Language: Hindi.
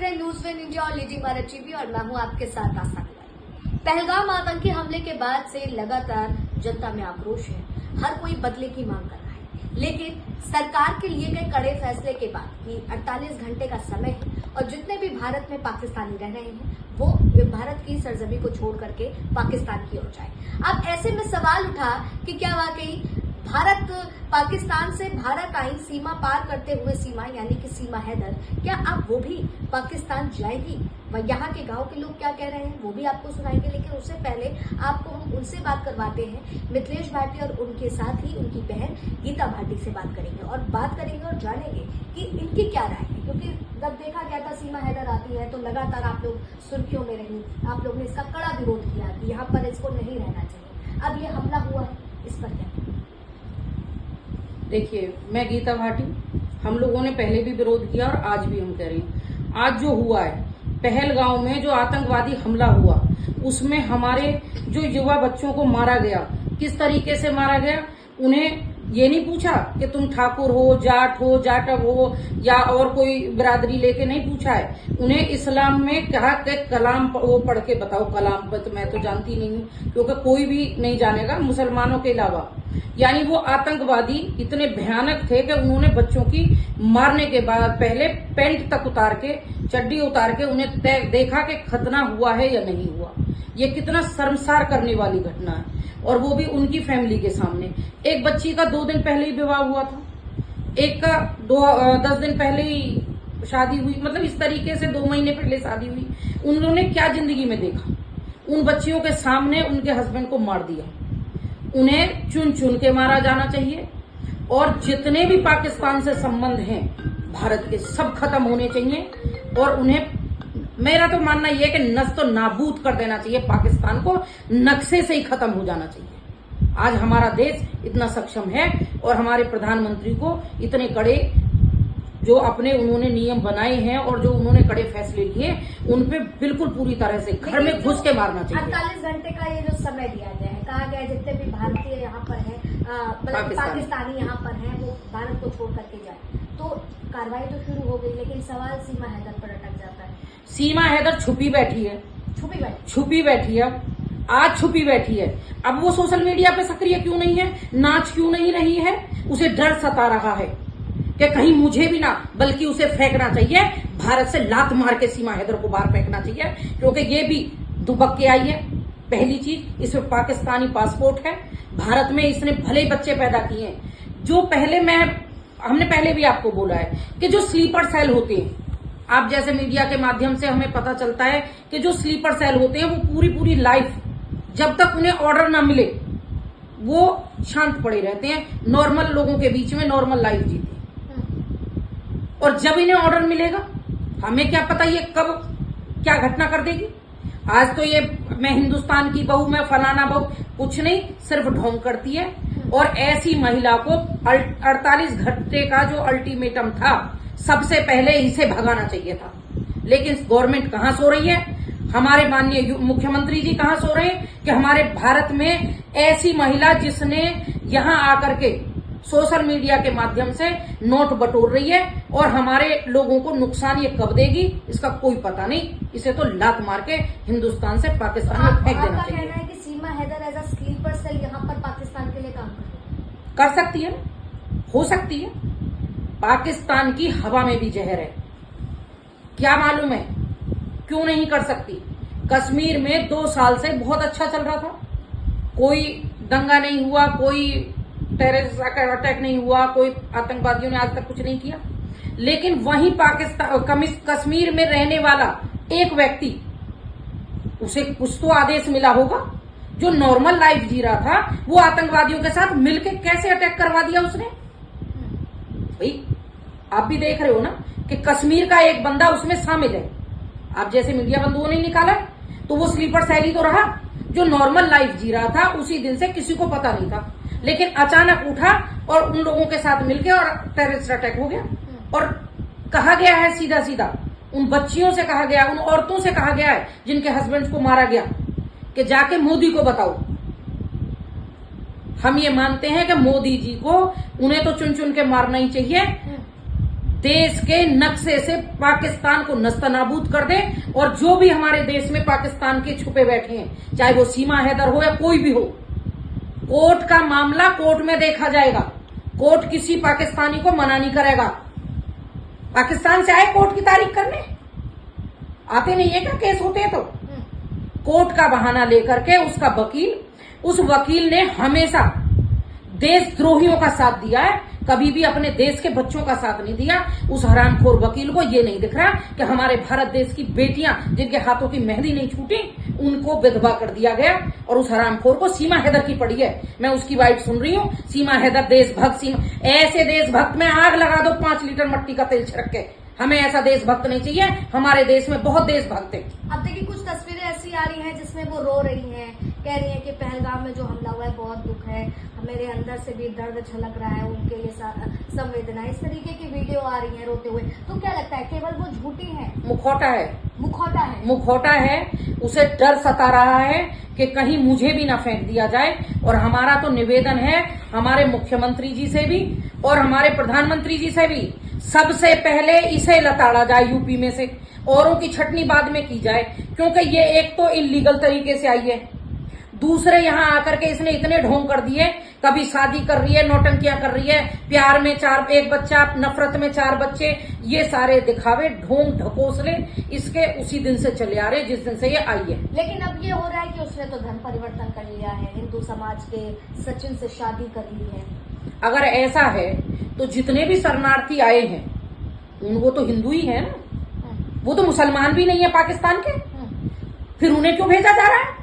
रहे हैं न्यूज विन इंडिया और लीजिंग भारत टीवी और मैं हूं आपके साथ आस्था तिवारी। पहलगाम आतंकी हमले के बाद से लगातार जनता में आक्रोश है, हर कोई बदले की मांग कर रहा है। लेकिन सरकार के लिए गए कड़े फैसले के बाद कि 48 घंटे का समय है और जितने भी भारत में पाकिस्तानी रह रहे हैं वो भारत की सरजमी को छोड़ करके पाकिस्तान की ओर जाए। अब ऐसे में सवाल उठा कि क्या वाकई भारत पाकिस्तान से भारत आई सीमा पार करते हुए सीमा यानी कि सीमा हैदर, क्या अब वो भी पाकिस्तान जाएगी? वह यहाँ के गांव के लोग क्या कह रहे हैं वो भी आपको सुनाएंगे, लेकिन उससे पहले आपको हम उनसे बात करवाते हैं। मिथिलेश भाटी और उनके साथ ही उनकी बहन गीता भाटी से बात करेंगे और जानेंगे कि इनकी क्या राय है, क्योंकि जब देखा गया था सीमा हैदर आती है तो लगातार आप लोग सुर्खियों में रही, आप लोग ने इसका कड़ा विरोध किया कि यहाँ पर इसको नहीं रहना चाहिए। अब ये हमला हुआ है, इस पर क्या? देखिए, मैं गीता भाटी, हम लोगों ने पहले भी विरोध किया और आज भी हम कह रहे हैं। आज जो हुआ है पहलगाम में, जो आतंकवादी हमला हुआ, उसमें हमारे जो युवा बच्चों को मारा गया, किस तरीके से मारा गया, उन्हें ये नहीं पूछा कि तुम ठाकुर हो, जाटव हो या और कोई बिरादरी लेके नहीं पूछा है। उन्हें इस्लाम में कहा कि कलाम वो पढ़ के बताओ। कलाम पर तो मैं तो जानती नहीं हूँ, क्योंकि कोई भी नहीं जानेगा मुसलमानों के अलावा। यानी वो आतंकवादी इतने भयानक थे कि उन्होंने बच्चों की मारने के बाद पहले पैंट तक उतार के, चड्डी उतार के उन्हें देखा कि खतना हुआ है या नहीं हुआ। ये कितना शर्मसार करने वाली घटना है, और वो भी उनकी फैमिली के सामने। एक बच्ची का 2 दिन पहले ही विवाह हुआ था, एक का 10 दिन पहले ही शादी हुई, मतलब इस तरीके से 2 महीने पहले शादी हुई। उन्होंने क्या जिंदगी में देखा? उन बच्चियों के सामने उनके हस्बैंड को मार दिया। उन्हें चुन चुन के मारा जाना चाहिए, और जितने भी पाकिस्तान से संबंध हैं भारत के, सब खत्म होने चाहिए। और उन्हें, मेरा तो मानना यह है कि नष्ट तो नाबूद कर देना चाहिए, पाकिस्तान को नक्शे से ही खत्म हो जाना चाहिए। आज हमारा देश इतना सक्षम है और हमारे प्रधानमंत्री को इतने कड़े जो अपने उन्होंने नियम बनाए हैं और जो उन्होंने कड़े फैसले लिए, उन पे बिल्कुल पूरी तरह से घर में घुस के मारना चाहिए। 48 घंटे का ये जो समय दिया गया है, कहा गया है जितने भी भारतीय यहाँ पर है, पाकिस्तानी यहाँ पर है, वो भारत को छोड़ करके जाए। तो कार्रवाई तो शुरू हो गई, लेकिन सवाल सीमा हैदर पर अटक जाता है। सीमा हैदर छुपी बैठी है, आज छुपी बैठी है। अब वो सोशल मीडिया पे सक्रिय क्यों नहीं है, नाच क्यों नहीं रही है? उसे डर सता रहा है कि कहीं मुझे भी ना, बल्कि उसे फेंकना चाहिए, भारत से लात मार के सीमा हैदर को बाहर फेंकना चाहिए, क्योंकि ये भी दुबक के आई है। पहली चीज, इसमें पाकिस्तानी पासपोर्ट है, भारत में इसने भले बच्चे पैदा किए हैं। जो पहले हमने पहले भी आपको बोला है कि जो स्लीपर सेल होते हैं, आप जैसे मीडिया के माध्यम से हमें पता चलता है कि जो स्लीपर सेल होते हैं वो पूरी लाइफ, जब तक उन्हें ऑर्डर ना मिले, वो शांत पड़े रहते हैं, नॉर्मल लोगों के बीच में नॉर्मल लाइफ जीते हैं। और जब इन्हें ऑर्डर मिलेगा, हमें क्या पता ये कब क्या घटना कर देगी। आज तो ये मैं हिंदुस्तान की बहू, मैं फलाना बहू, कुछ नहीं, सिर्फ ढोंग करती है। और ऐसी महिला को 48 घंटे का जो अल्टीमेटम था, सबसे पहले इसे भगाना चाहिए था। लेकिन गवर्नमेंट कहां सो रही है? हमारे माननीय मुख्यमंत्री जी कहां सो रहे हैं कि हमारे भारत में ऐसी महिला जिसने यहां आकर के सोशल मीडिया के माध्यम से नोट बटोर रही है और हमारे लोगों को नुकसान ये कब देगी, इसका कोई पता नहीं। इसे तो लात मार के हिंदुस्तान से पाकिस्तान में फेंक देना चाहिए। कहना है कि Seema Haider as a sleeper cell यहाँ पर पाकिस्तान के लिए काम कर सकती है, हो सकती है। पाकिस्तान की हवा में भी जहर है, क्या मालूम है क्यों नहीं कर सकती। कश्मीर में 2 साल से बहुत अच्छा चल रहा था, कोई दंगा नहीं हुआ, कोई टेररिस्ट अटैक नहीं हुआ, कोई आतंकवादियों ने आज तक कुछ नहीं किया। लेकिन वहीं कश्मीर में रहने वाला एक व्यक्ति, उसे कुछ तो आदेश मिला होगा। जो नॉर्मल लाइफ जी रहा था, वो आतंकवादियों के साथ मिलकर कैसे अटैक करवा दिया उसने? भाई आप भी देख रहे हो ना कि कश्मीर का एक बंदा उसमें शामिल है। आप जैसे मीडिया बंधुओं ने निकाला, तो वो स्लीपर सेल ही तो रहा। जो नॉर्मल लाइफ जी रहा था, उसी दिन से किसी को पता नहीं था, लेकिन अचानक उठा और उन लोगों के साथ मिलकर और टेररिस्ट अटैक हो गया। और कहा गया है सीधा सीधा, उन बच्चियों से कहा गया, उन औरतों से कहा गया है जिनके हस्बैंड को मारा गया, कि जाके मोदी को बताओ। हम ये मानते हैं कि मोदी जी को, उन्हें तो चुन चुन के मारना ही चाहिए, देश के नक्शे से पाकिस्तान को नस्तनाबूद कर दे, और जो भी हमारे देश में पाकिस्तान के छुपे बैठे हैं, चाहे वो सीमा हैदर हो या कोई भी हो, कोर्ट का मामला कोर्ट में देखा जाएगा। कोर्ट किसी पाकिस्तानी को मना नहीं करेगा। पाकिस्तान से आए कोर्ट की तारीख करने, आते नहीं है क्या केस होते हैं तो? कोर्ट का बहाना लेकर के उसका वकील, उस वकील ने हमेशा देशद्रोहियों का साथ दिया है, कभी भी अपने देश के बच्चों का साथ नहीं दिया। उस हरामखोर वकील को ये नहीं दिख रहा कि हमारे भारत देश की बेटियां जिनके हाथों की मेहंदी नहीं छूटी, उनको विधवा कर दिया गया, और उस हरामखोर को सीमा हैदर की पड़ी है। मैं उसकी वाइट सुन रही हूँ, सीमा हैदर देशभक्त। सीमा ऐसे देशभक्त में आग लगा दो 5 लीटर मट्टी का तेल छिड़क के। हमें ऐसा देशभक्त नहीं चाहिए। हमारे देश में बहुत देशभक्त है। अब देखिए कुछ तस्वीरें ऐसी आ रही हैं जिसमें वो रो रही हैं, कह रही हैं कि पहलगाम में जो हमला हुआ है बहुत दुख है, मेरे अंदर से भी दर्द छलक रहा है, उनके लिए संवेदना। इस तरीके की वीडियो आ रही है रोते हुए। तो क्या लगता है केवल वो झूठी है? मुखौटा है, मुखौटा है। उसे डर सता रहा है कि कहीं मुझे भी ना फेंक दिया जाए। और हमारा तो निवेदन है हमारे मुख्यमंत्री जी से भी और हमारे प्रधानमंत्री जी से भी, सबसे पहले इसे लताड़ा जाए यूपी में से, औरों की छटनी बाद में की जाए, क्योंकि ये एक तो इलीगल तरीके से आई है, दूसरे यहाँ आकर के इसने इतने ढोंग कर दिए, कभी शादी कर रही है, नौटंकियां कर रही है, प्यार में 1 बच्चा, नफरत में 4 बच्चे, ये सारे दिखावे ढोंग ढकोसले इसके उसी दिन से चले आ रहे जिस दिन से ये आई है। लेकिन अब ये हो रहा है कि उसने तो धर्म परिवर्तन कर लिया है, हिंदू समाज के सचिन से शादी कर ली है। अगर ऐसा है तो जितने भी शरणार्थी आए हैं वो तो हिंदू ही है ना, वो तो मुसलमान भी नहीं है पाकिस्तान के, फिर उन्हें क्यों भेजा जा रहा है?